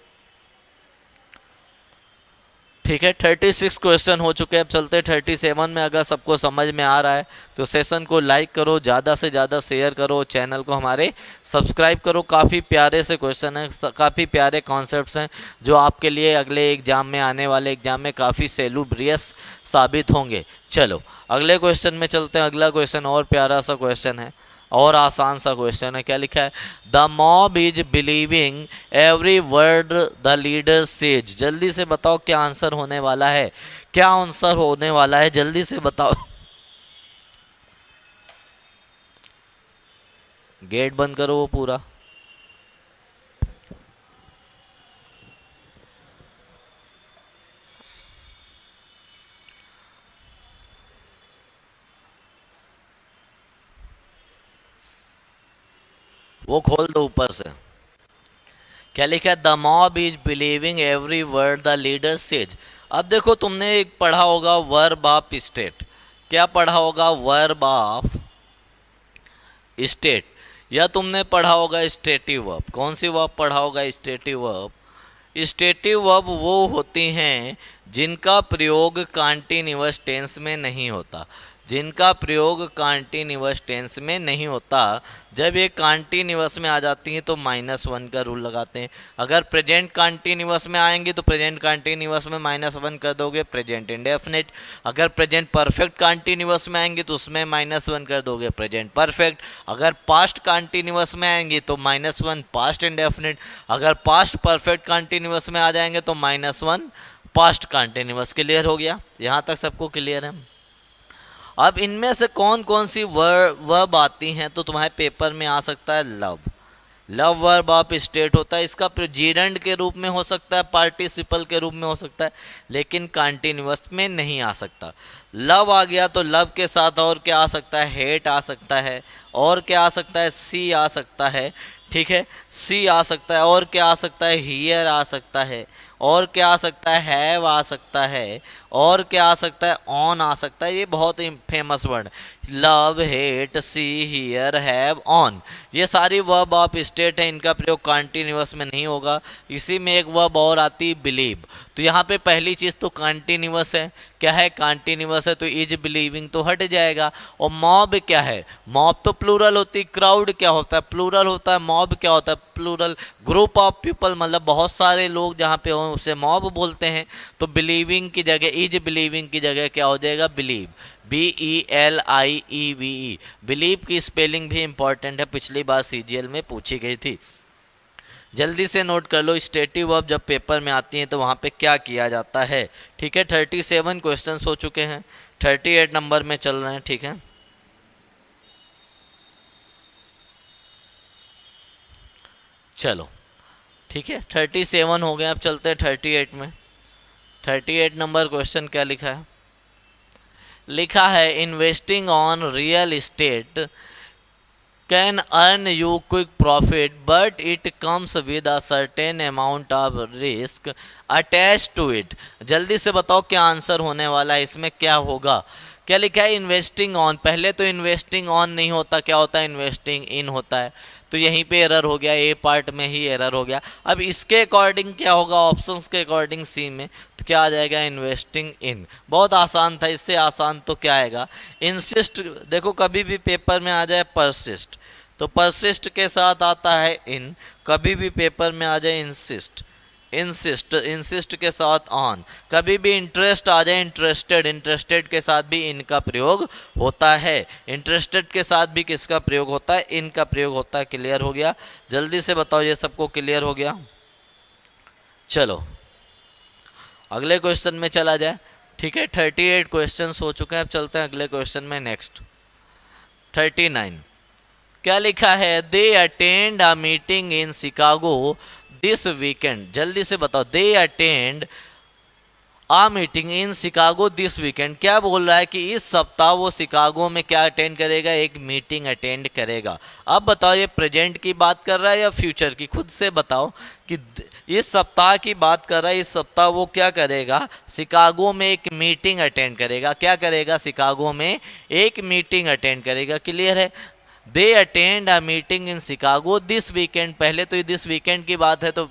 ठीक है, 36 क्वेश्चन हो चुके हैं, अब चलते हैं 37 में। अगर सबको समझ में आ रहा है तो सेशन को लाइक करो, ज़्यादा से ज़्यादा शेयर करो, चैनल को हमारे सब्सक्राइब करो। काफ़ी प्यारे से क्वेश्चन हैं, काफ़ी प्यारे कॉन्सेप्ट्स हैं जो आपके लिए अगले एग्जाम में, आने वाले एग्जाम में काफ़ी सेलुब्रियस साबित होंगे। चलो अगले क्वेश्चन में चलते हैं। अगला क्वेश्चन और प्यारा सा क्वेश्चन है और आसान सा क्वेश्चन है। क्या लिखा है, the mob is believing every word the leader says. जल्दी से बताओ क्या आंसर होने वाला है, क्या आंसर होने वाला है, जल्दी से बताओ। गेट बंद करो वो पूरा। वो खोल दो ऊपर से। क्या लिखा है, the mob is believing every word the leader says. अब देखो तुमने एक पढ़ा होगा वर्ब ऑफ स्टेट। क्या पढ़ा होगा, वर्ब ऑफ स्टेट, या तुमने पढ़ा होगा स्टेटिव वर्ब। कौन सी वर्ब पढ़ा होगा, स्टेटिव वर्ब। स्टेटिव वर्ब वो होती हैं जिनका प्रयोग कॉन्टिन्यूअस टेंस में नहीं होता, जिनका प्रयोग कॉन्टिन्यूअस टेंस में नहीं होता। जब ये कॉन्टिन्यूअस में आ जाती हैं तो -1 का रूल लगाते हैं। अगर प्रेजेंट कॉन्टिन्यूअस में आएंगी तो प्रेजेंट कॉन्टिन्यूअस में -1 कर दोगे, प्रेजेंट इंडेफिनिट। अगर प्रेजेंट परफेक्ट कॉन्टिन्यूअस में आएंगी तो उसमें -1 कर दोगे, प्रेजेंट परफेक्ट। अगर पास्ट कॉन्टिन्यूअस में आएंगी तो -1 पास्ट इंडेफिनिट। अगर पास्ट परफेक्ट कॉन्टिन्यूअस में आ जाएंगे तो -1 पास्ट कॉन्टिन्यूअस। क्लियर हो गया, यहाँ तक सबको क्लियर है। अब इनमें से कौन कौन सी वर्ब आती हैं तो तुम्हारे पेपर में आ सकता है, love. Love verb of state होता है, इसका प्रयोग जीरंड के रूप में हो सकता है, पार्टिसिपल के रूप में हो सकता है, लेकिन कॉन्टिन्यूअस में नहीं आ सकता। लव आ गया तो लव के साथ और क्या आ सकता है, हेट आ सकता है, और क्या आ सकता है, सी आ सकता है। ठीक है, सी आ सकता है, और क्या आ सकता है, हियर आ सकता है, और क्या आ सकता है, हैव आ सकता है, और क्या आ सकता है, ऑन आ सकता है। ये बहुत ही famous word, love, hate, see, hear, have, on, ये सारी वर्ब ऑफ स्टेट है, इनका प्रयोग कॉन्टिन्यूअस में नहीं होगा। इसी में एक वर्ब और आती है, बिलीव। तो यहाँ पे पहली चीज़ तो कॉन्टिन्यूअस है, क्या है, कॉन्टिन्यूअस है, तो इज बिलीविंग तो हट जाएगा। और मॉब क्या है, मॉब तो प्लूरल होती है, क्राउड क्या होता है, प्लूरल होता है, मॉब क्या होता है, प्लूरल, ग्रुप ऑफ पीपल, मतलब बहुत सारे लोग जहाँ पे हों उसे मॉब बोलते हैं। तो बिलीविंग की जगह, इज बिलीविंग की जगह क्या हो जाएगा, बिलीव, BELIEVE। बिलीव की स्पेलिंग भी इंपॉर्टेंट है, पिछली बार CGL में पूछी गई थी। जल्दी से नोट कर लो, स्टेटिव वर्ब जब पेपर में आती हैं तो वहाँ पे क्या किया जाता है। ठीक है, 37 क्वेश्चंस हो चुके हैं, 38 नंबर में चल रहे हैं। ठीक है, चलो ठीक है, 37 हो गए, अब चलते हैं 38 में। 38 नंबर क्वेश्चन क्या लिखा है, लिखा है investing on real estate can earn you quick profit but it comes with a certain amount of risk attached to it। जल्दी से बताओ क्या आंसर होने वाला है, इसमें क्या होगा। क्या लिखा है, इन्वेस्टिंग ऑन, पहले तो इन्वेस्टिंग ऑन नहीं होता, क्या होता है, इन्वेस्टिंग इन होता है। तो यहीं पे एरर हो गया, ए पार्ट में ही एरर हो गया। अब इसके अकॉर्डिंग क्या होगा, ऑप्शंस के अकॉर्डिंग सी में, तो क्या आ जाएगा, इन्वेस्टिंग इन। बहुत आसान था, इससे आसान तो क्या आएगा, इंसिस्ट। देखो कभी भी पेपर में आ जाए परसिस्ट, तो परसिस्ट के साथ आता है इन, कभी भी पेपर में आ जाए इंसिस्ट, इंसिस्ट, इंसिस्ट के साथ ऑन, कभी भी इंटरेस्ट आ जाए इंटरेस्टेड, इंटरेस्टेड के साथ भी इनका प्रयोग होता है, इंटरेस्टेड के साथ भी किसका प्रयोग होता है, इनका प्रयोग होता है। क्लियर हो गया, जल्दी से बताओ ये सबको क्लियर हो गया। चलो अगले क्वेश्चन में चला जाए। ठीक है, 38 क्वेश्चन हो चुके हैं, अब चलते हैं अगले क्वेश्चन में। नेक्स्ट 39, क्या लिखा है, they attend a meeting in Chicago this weekend. जल्दी से बताओ, they attend a meeting in Chicago this weekend, क्या बोल रहा है कि इस सप्ताह वो शिकागो में क्या अटेंड करेगा, एक मीटिंग अटेंड करेगा। अब बताओ ये प्रेजेंट की बात कर रहा है या फ्यूचर की, खुद से बताओ कि इस सप्ताह की बात कर रहा है, इस सप्ताह वो क्या करेगा, शिकागो में एक मीटिंग अटेंड करेगा। क्या करेगा, शिकागो में एक मीटिंग अटेंड करेगा। क्लियर है, they attend a meeting in Chicago this weekend. पहले तो दिस वीकेंड की बात है तो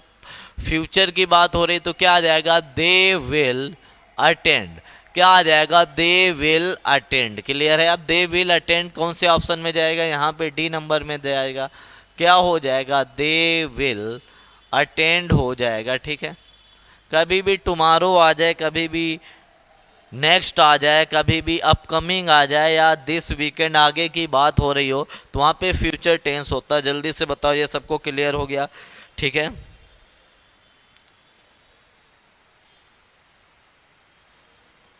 फ्यूचर की बात हो रही, तो क्या आ जाएगा, दे विल अटेंड। क्या आ जाएगा, दे विल अटेंड। क्लियर है, अब दे विल अटेंड कौन से ऑप्शन में जाएगा, यहाँ पे डी नंबर में जाएगा। क्या हो जाएगा, दे विल अटेंड हो जाएगा। ठीक है, कभी भी टुमारो आ जाए, कभी भी नेक्स्ट आ जाए, कभी भी अपकमिंग आ जाए, या दिस वीकेंड आगे की बात हो रही हो, तो वहाँ पे फ्यूचर टेंस होता है। जल्दी से बताओ, ये सबको क्लियर हो गया। ठीक है,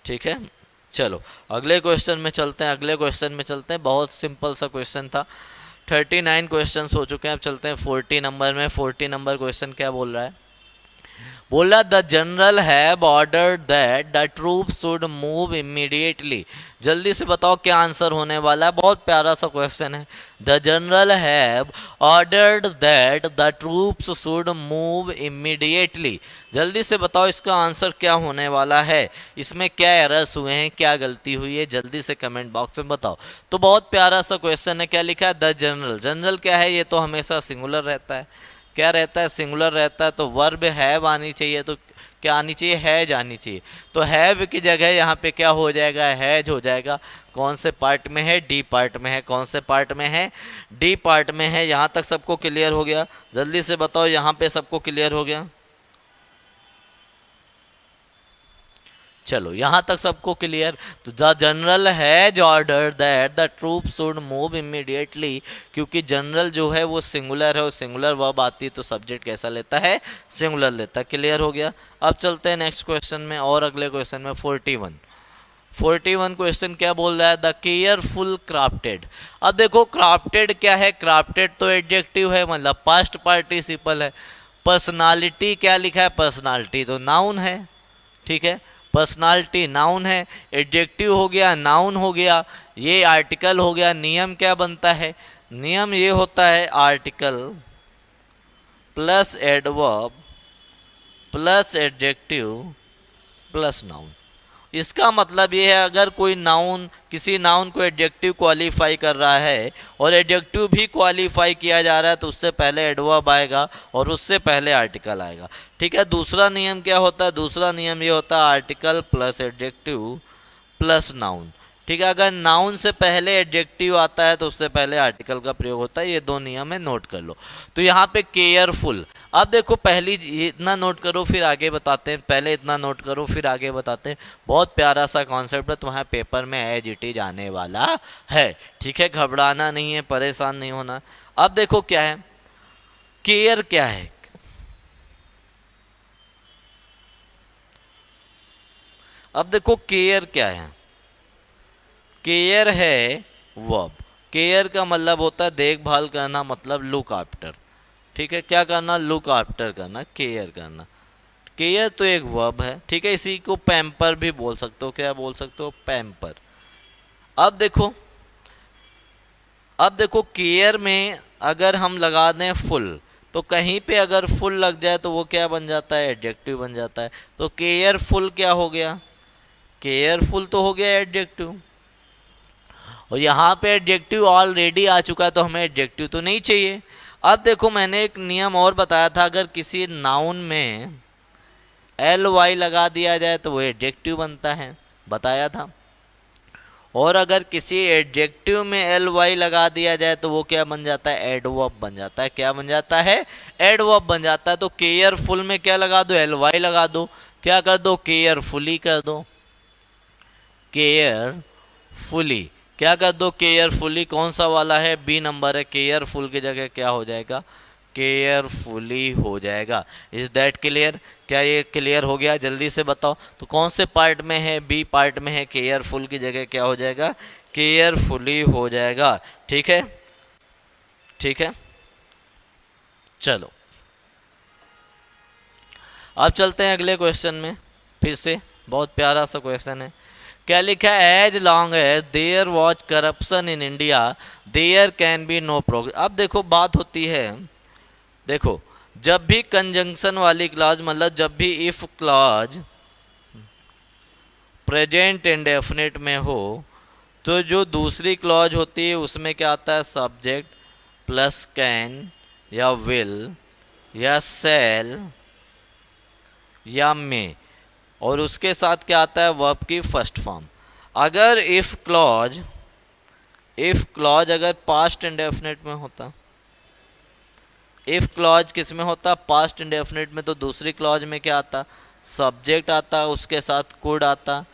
ठीक है, चलो अगले क्वेश्चन में चलते हैं। अगले क्वेश्चन में चलते हैं, बहुत सिंपल सा क्वेश्चन था। 39 क्वेश्चन हो चुके हैं, अब चलते हैं 40 नंबर में। 40 नंबर क्वेश्चन क्या बोल रहा है, बोला the general have ordered that the troop should move immediately. जल्दी से बताओ क्या आंसर होने वाला है, बहुत प्यारा सा क्वेश्चन है। The general have ordered that the troops should move immediately. जल्दी से बताओ इसका आंसर क्या होने वाला है, इसमें क्या एरर्स हुए हैं, क्या गलती हुई है, जल्दी से कमेंट बॉक्स में बताओ। तो बहुत प्यारा सा क्वेश्चन है, क्या लिखा है, द जनरल। जनरल क्या है, ये तो हमेशा सिंगुलर रहता है। क्या रहता है, सिंगुलर रहता है, तो वर्ब हैव आनी चाहिए, तो क्या आनी चाहिए, हैज आनी चाहिए। तो हैव की जगह यहाँ पे क्या हो जाएगा, हैज हो जाएगा। कौन से पार्ट में है, डी पार्ट में है। कौन से पार्ट में है, डी पार्ट में है। यहाँ तक सबको क्लियर हो गया, जल्दी से बताओ यहाँ पे सबको क्लियर हो गया। चलो यहाँ तक सबको क्लियर। तो the general has order that the troop should move immediately, क्योंकि जनरल जो है वो सिंगुलर है, और सिंगुलर वर्ब आती है तो सब्जेक्ट कैसा लेता है, सिंगुलर लेता है। क्लियर हो गया। अब चलते हैं नेक्स्ट क्वेश्चन में, और अगले क्वेश्चन में 41। 41 क्वेश्चन क्या बोल रहा है, द केयरफुल क्राफ्टेड। अब देखो क्राफ्टेड क्या है, क्राफ्टेड तो एडजेक्टिव है, मतलब पास्ट पार्टिसिपल है। पर्सनालिटी क्या लिखा है, पर्सनालिटी तो नाउन है। ठीक है, पर्सनालिटी नाउन है, एडजेक्टिव हो गया, नाउन हो गया, ये आर्टिकल हो गया। नियम क्या बनता है, नियम ये होता है article plus adverb plus adjective plus noun. इसका मतलब ये है, अगर कोई नाउन किसी नाउन को एडजेक्टिव क्वालिफाई कर रहा है और एडजेक्टिव भी क्वालिफाई किया जा रहा है, तो उससे पहले एडवर्ब आएगा और उससे पहले आर्टिकल आएगा। ठीक है, दूसरा नियम क्या होता है, दूसरा नियम ये होता है article plus adjective plus noun. ठीक है, अगर नाउन से पहले एडजेक्टिव आता है तो उससे पहले आर्टिकल का प्रयोग होता है। ये दो नियम है, नोट कर लो। तो यहाँ पे केयरफुल, अब देखो पहली इतना नोट करो फिर आगे बताते हैं, पहले इतना नोट करो फिर आगे बताते हैं। बहुत प्यारा सा कॉन्सेप्ट है, तुम्हारे पेपर में एज इट इज आने वाला है। ठीक है, घबराना नहीं है, परेशान नहीं होना। अब देखो क्या है, केयर क्या है, अब देखो केयर क्या है, केयर है वर्ब। केयर का मतलब होता है देखभाल करना, मतलब लुक आफ्टर। ठीक है, क्या करना, लुक आफ्टर करना, केयर करना। केयर तो एक वर्ब है। ठीक है, इसी को पैम्पर भी बोल सकते हो, क्या बोल सकते हो, पैम्पर। अब देखो, अब देखो केयर में अगर हम लगा दें फुल, तो कहीं पे अगर फुल लग जाए तो वो क्या बन जाता है, एडजेक्टिव बन जाता है। तो केयरफुल क्या हो गया, केयरफुल तो हो गया एडजेक्टिव, और यहाँ पे एडजेक्टिव ऑलरेडी आ चुका है तो हमें एडजेक्टिव तो नहीं चाहिए। अब देखो मैंने एक नियम और बताया था, अगर किसी नाउन में एल वाई लगा दिया जाए तो वो एडजेक्टिव बनता है, बताया था। और अगर किसी एडजेक्टिव में एल वाई लगा दिया जाए तो वो क्या बन जाता है, एडवर्ब बन जाता है। क्या बन जाता है, एडवर्ब बन जाता है। तो केयरफुल में क्या लगा दो, एल वाई लगा दो। क्या कर दो, केयरफुली कर दो, केयरफुली। क्या कर दो, केयरफुली। कौन सा वाला है, बी नंबर है। केयरफुल की जगह क्या हो जाएगा, केयरफुली हो जाएगा। इज दैट क्लियर, क्या ये क्लियर हो गया, जल्दी से बताओ। तो कौन से पार्ट में है, बी पार्ट में है। केयरफुल की जगह क्या हो जाएगा, केयरफुली हो जाएगा। ठीक है, ठीक है, चलो अब चलते हैं अगले क्वेश्चन में फिर से। बहुत प्यारा सा क्वेश्चन है। क्या लिखा है? As long as there was corruption in India there can be no progress. अब देखो बात होती है, देखो जब भी कंजंक्शन वाली क्लॉज, मतलब जब भी इफ क्लॉज प्रेजेंट इंडेफिनिट में हो, तो जो दूसरी क्लॉज होती है उसमें क्या आता है? सब्जेक्ट प्लस कैन या विल या सेल या मे, और उसके साथ क्या आता है? वर्ब की फर्स्ट फॉर्म। अगर इफ क्लॉज अगर पास्ट इंडेफिनिट में होता, इफ क्लॉज किस में होता? पास्ट इंडेफिनिट में, तो दूसरी क्लॉज में क्या आता? सब्जेक्ट आता, उसके साथ कुड आता,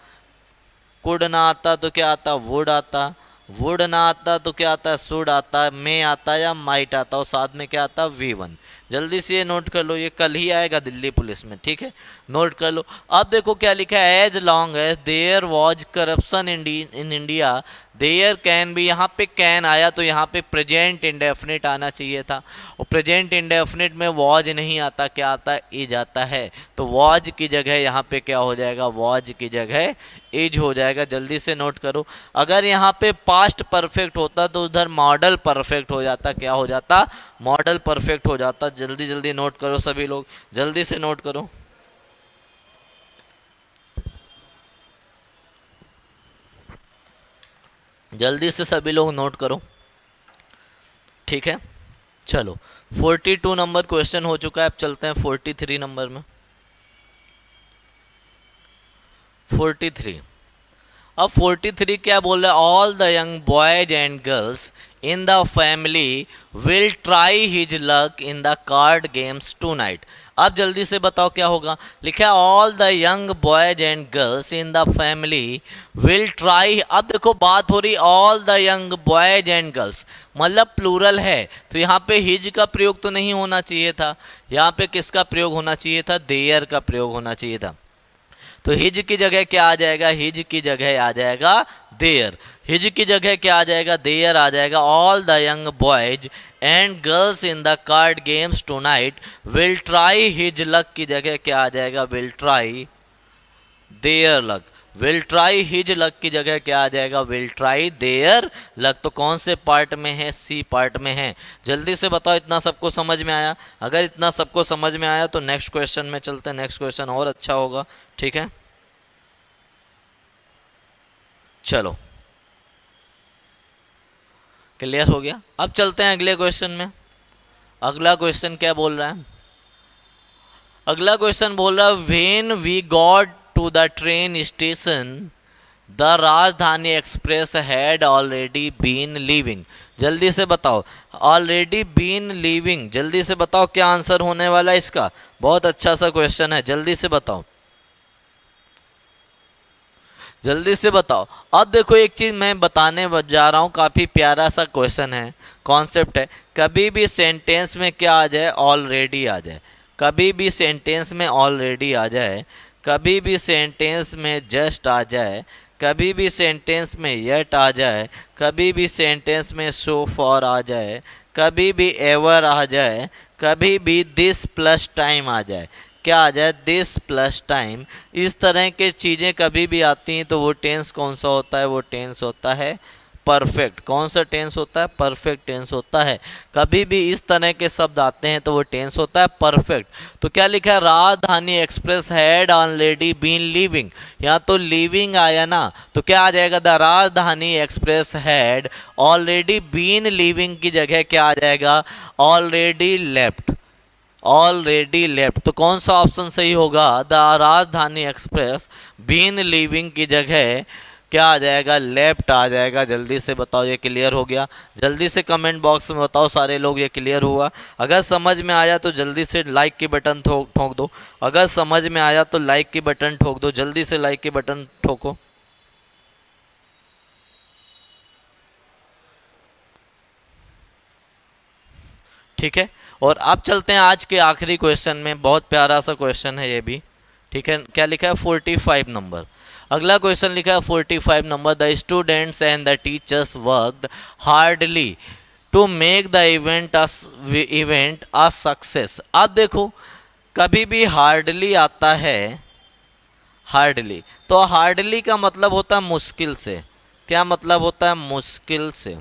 कुड ना आता तो क्या आता? वुड आता, वुड ना आता तो क्या आता? शुड आता, मे आता या माइट आता, और साथ में क्या आता? V1। जल्दी से ये नोट कर लो, ये कल ही आएगा दिल्ली पुलिस में, ठीक है, नोट कर लो। अब देखो क्या लिखा है? As long as there was corruption in India there can be, यहाँ पे कैन आया तो यहाँ पे प्रेजेंट इंडेफिनिट आना चाहिए था, और प्रेजेंट इंडेफिनिट में वॉज नहीं आता, क्या आता है? इज आता है। तो वॉज की जगह यहाँ पे क्या हो जाएगा? वॉज की जगह इज हो जाएगा। जल्दी से नोट करो। अगर यहाँ पे पास्ट परफेक्ट होता तो उधर मॉडल परफेक्ट हो जाता, क्या हो जाता? मॉडल परफेक्ट हो जाता। जल्दी जल्दी नोट करो सभी लोग, जल्दी से नोट करो। जल्दी से सभी लोग नोट करो, ठीक है। चलो 42 नंबर क्वेश्चन हो चुका है, अब चलते हैं 43 नंबर में। 43, अब 43 क्या बोल रहा है? All the young boys and girls in the family will try his luck in the card games tonight. अब जल्दी से बताओ क्या होगा? लिखा है all the young boys and girls in the family will try. अब देखो बात हो रही all the young boys and girls, मतलब प्लूरल है, तो यहाँ पे हिज का प्रयोग तो नहीं होना चाहिए था, यहाँ पे किसका प्रयोग होना चाहिए था? देयर का प्रयोग होना चाहिए था। तो हिज की जगह क्या आ जाएगा? हिज की जगह आ जाएगा देयर। हिज की जगह क्या आ जाएगा? देयर आ जाएगा। All the young boys and girls in the card games tonight will try his luck की जगह क्या आ जाएगा? Will try their luck. Will try his luck की जगह क्या आ जाएगा? Will try their luck. तो कौन से पार्ट में है? सी पार्ट में है। जल्दी से बताओ, इतना सबको समझ में आया? अगर इतना सबको समझ में आया तो नेक्स्ट क्वेश्चन में चलते हैं, नेक्स्ट क्वेश्चन और अच्छा होगा, ठीक है। चलो क्लियर हो गया। अब चलते हैं अगले क्वेश्चन में। अगला क्वेश्चन क्या बोल रहा है? अगला क्वेश्चन बोल रहा है when we got to the train station the Rajdhani Express had already been leaving. जल्दी से बताओ, ऑलरेडी बीन लीविंग, जल्दी से बताओ क्या आंसर होने वाला है इसका? बहुत अच्छा सा क्वेश्चन है, जल्दी से बताओ, जल्दी से बताओ। अब देखो एक चीज़ मैं बताने जा रहा हूँ, काफ़ी प्यारा सा क्वेश्चन है, कॉन्सेप्ट है। कभी भी सेंटेंस में क्या आ जाए? ऑलरेडी आ जाए। कभी भी सेंटेंस में ऑलरेडी आ जाए, कभी भी सेंटेंस में जस्ट आ जाए, कभी भी सेंटेंस में येट आ जाए, कभी भी सेंटेंस में सो फॉर आ जाए, कभी भी एवर आ जाए, कभी भी दिस प्लस टाइम आ जाए। क्या आ जाए? This plus time. इस तरह के चीज़ें कभी भी आती हैं तो वो टेंस कौन सा होता है? वो टेंस होता है परफेक्ट। कौन सा टेंस होता है? परफेक्ट टेंस होता है। कभी भी इस तरह के शब्द आते हैं तो वो टेंस होता है परफेक्ट। तो क्या लिखा है? Rajdhani Express had already been leaving. यहाँ तो लीविंग आया ना, तो क्या आ जाएगा? The Rajdhani Express had already been leaving की जगह क्या आ जाएगा? Already left. Already left. तो कौन सा ऑप्शन सही होगा? The Rajdhani express been leaving की जगह क्या आ जाएगा? लेफ्ट आ जाएगा। जल्दी से बताओ, ये क्लियर हो गया? जल्दी से कमेंट बॉक्स में बताओ सारे लोग, ये क्लियर हुआ? अगर समझ में आया तो जल्दी से लाइक की बटन ठोक दो। अगर समझ में आया तो लाइक की बटन ठोक दो, जल्दी से लाइक की बटन ठोको। ठीक है, और अब चलते हैं आज के आखिरी क्वेश्चन में। बहुत प्यारा सा क्वेश्चन है ये भी, ठीक है। क्या लिखा है? 45 नंबर। अगला क्वेश्चन लिखा है 45 number. The students and the teachers worked hardly to make the event a success. अब देखो, कभी भी हार्डली आता है, हार्डली। तो हार्डली का मतलब होता है मुश्किल से। क्या मतलब होता है? मुश्किल से।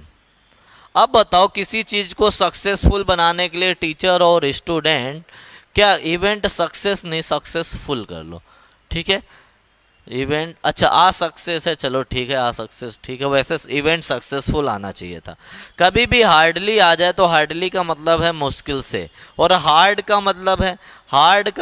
अब बताओ किसी चीज को सक्सेसफुल बनाने के लिए टीचर और स्टूडेंट क्या इवेंट सक्सेस नहीं सक्सेसफुल कर लो, ठीक है। इवेंट अच्छा आ सक्सेस है, चलो ठीक है आ सक्सेस ठीक है, वैसे इवेंट सक्सेसफुल आना चाहिए था। कभी भी हार्डली आ जाए तो हार्डली का मतलब है मुश्किल से, और हार्ड का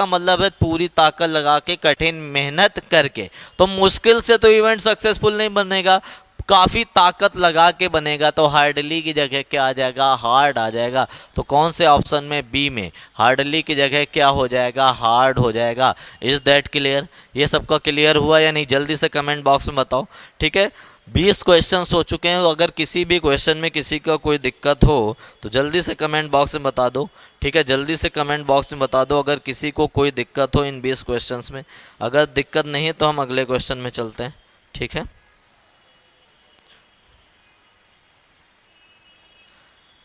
मतलब है पूरी ताकत लगा के कठिन मेहनत करके। तो मुश्किल से तो इवेंट सक्सेसफुल नहीं बनेगा, काफ़ी ताकत लगा के बनेगा। तो हार्डली की जगह क्या आ जाएगा? हार्ड आ जाएगा। तो कौन से ऑप्शन में? बी में हार्डली की जगह क्या हो जाएगा? हार्ड हो जाएगा। Is that clear? ये सबका क्लियर हुआ या नहीं? जल्दी से कमेंट बॉक्स में बताओ, ठीक है। 20 क्वेश्चन हो चुके हैं, अगर किसी भी क्वेश्चन में किसी का कोई दिक्कत हो तो जल्दी से कमेंट बॉक्स में बता दो, ठीक है। जल्दी से कमेंट बॉक्स में बता दो अगर किसी को कोई दिक्कत हो इन 20 क्वेश्चंस में। अगर दिक्कत नहीं है तो हम अगले क्वेश्चन में चलते हैं, ठीक है।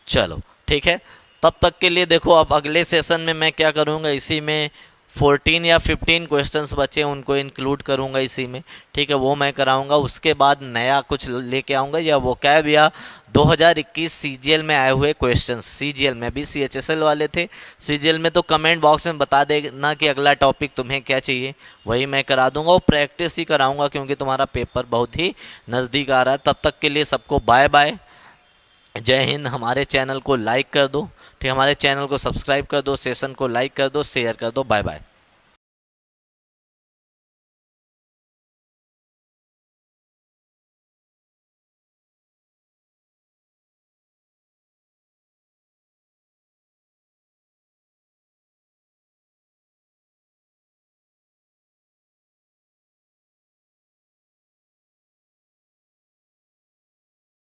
चलो ठीक है, तब तक के लिए देखो अब अगले सेशन में मैं क्या करूँगा, इसी में 14 या 15 क्वेश्चंस बचे उनको इंक्लूड करूँगा इसी में, ठीक है। वो मैं कराऊँगा, उसके बाद नया कुछ लेके आऊँगा या वो कैब या 2021 सीजीएल में आए हुए क्वेश्चंस। सीजीएल में भी सीएचएसएल वाले थे, सीजीएल में तो कमेंट बॉक्स में बता देना कि अगला टॉपिक तुम्हें क्या चाहिए, वही मैं करा दूंगा। और प्रैक्टिस ही कराऊंगा क्योंकि तुम्हारा पेपर बहुत ही नज़दीक आ रहा है। तब तक के लिए सबको बाय बाय, जय हिंद। हमारे चैनल को लाइक कर दो, ठीक, हमारे चैनल को सब्सक्राइब कर दो, सेशन को लाइक कर दो, शेयर कर दो। Bye bye.